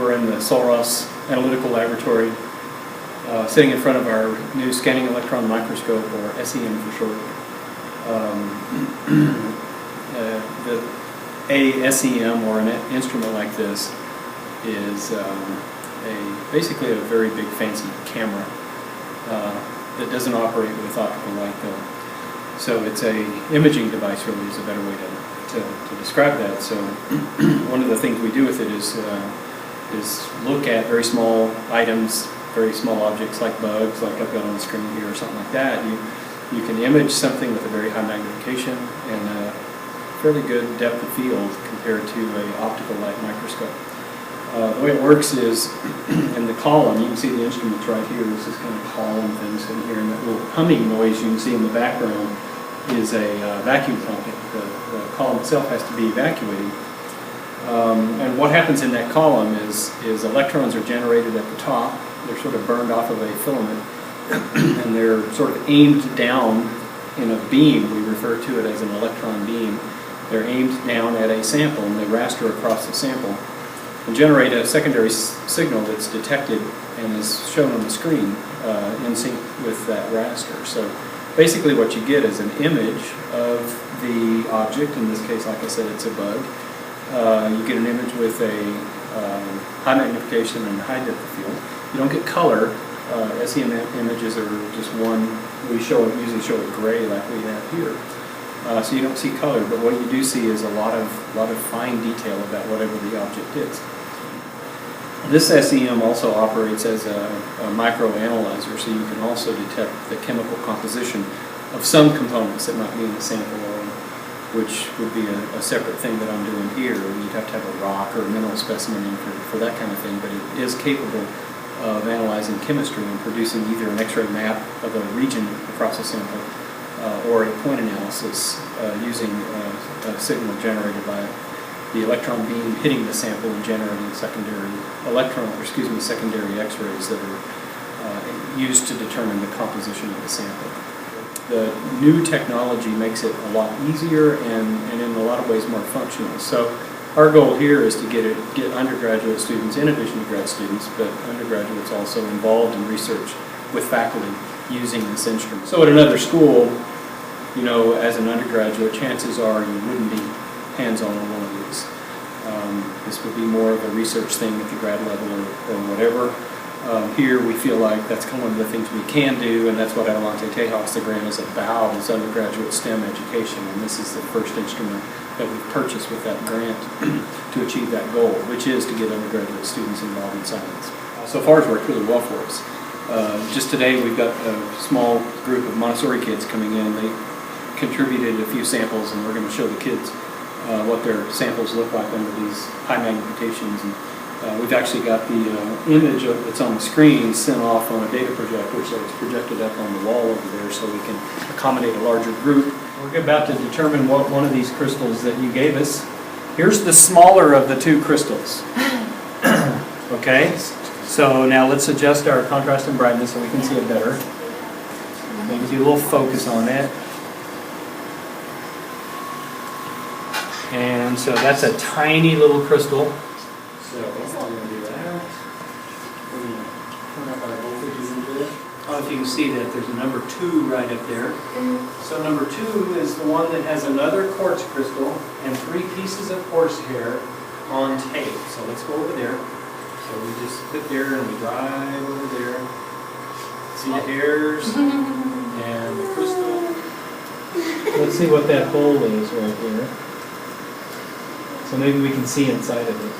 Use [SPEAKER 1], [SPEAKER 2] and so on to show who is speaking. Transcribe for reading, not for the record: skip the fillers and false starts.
[SPEAKER 1] we're in the Soros Analytical Laboratory, sitting in front of our new Scanning Electron Microscope, or SEM for short. The SEM, or an instrument like this, is basically a very big fancy camera that doesn't operate with optical light though. So it's a imaging device, really, is a better way to describe that. So one of the things we do with it is look at very small items, very small objects like bugs, like I've got on the screen here, or something like that. You can image something with a very high magnification and a fairly good depth of field compared to an optical light microscope. The way it works is in the column, you can see the instruments right here. This is kind of column thing sitting here, and that little humming noise you can see in the background is a vacuum pump. The column itself has to be evacuating. And what happens in that column is electrons are generated at the top. They're sort of burned off of a filament, and they're sort of aimed down in a beam. We refer to it as an electron beam. They're aimed down at a sample, and they raster across the sample and generate a secondary signal that's detected and is shown on the screen in sync with that raster. So basically what you get is an image of the object. In this case, like I said, it's a bug. You get an image with a high magnification and high depth of field. You don't get color. SEM images are just one. We usually show it gray like we have here. So you don't see color, but what you do see is a lot of fine detail about whatever the object is. This SEM also operates as a microanalyzer, so you can also detect the chemical composition of some components that might be in the sample, which would be a separate thing that I'm doing here. You'd have to have a rock or a mineral specimen in for that kind of thing, but it is capable of analyzing chemistry and producing either an X-ray map of a region across a sample or a point analysis using a signal generated by the electron beam hitting the sample and generating secondary X-rays that are used to determine the composition of the sample. The new technology makes it a lot easier and in a lot of ways more functional. So our goal here is to get undergraduate students, in addition to grad students, but undergraduates also involved in research with faculty using this instrument. So at another school, you know, as an undergraduate, chances are you wouldn't be hands-on on one of these. This would be more of a research thing at the grad level or whatever. Here we feel like that's kind of one of the things we can do, and that's what Adelante Tejas, the grant, is about, is undergraduate STEM education. And this is the first instrument that we've purchased with that grant to achieve that goal, which is to get undergraduate students involved in science. So far it's worked really well for us. Just today we've got a small group of Montessori kids coming in. They contributed a few samples, and we're going to show the kids what their samples look like under these high magnifications. And we've actually got the image that's on the screen sent off on a data projector, so it's projected up on the wall over there so we can accommodate a larger group. We're about to determine what one of these crystals that you gave us. Here's the smaller of the two crystals. Okay, so now let's adjust our contrast and brightness so we can see it better. Maybe do a little focus on it. And so that's a tiny little crystal. So we're going to do that. We're going to turn up our voltages into it. I don't know if you can see that there's a number 2 right up there. So number 2 is the one that has another quartz crystal and 3 pieces of horsehair on tape. So let's go over there. So we just sit there and we drive over there. See the hairs and the crystal. Let's see what that hole is right here. So maybe we can see inside of it.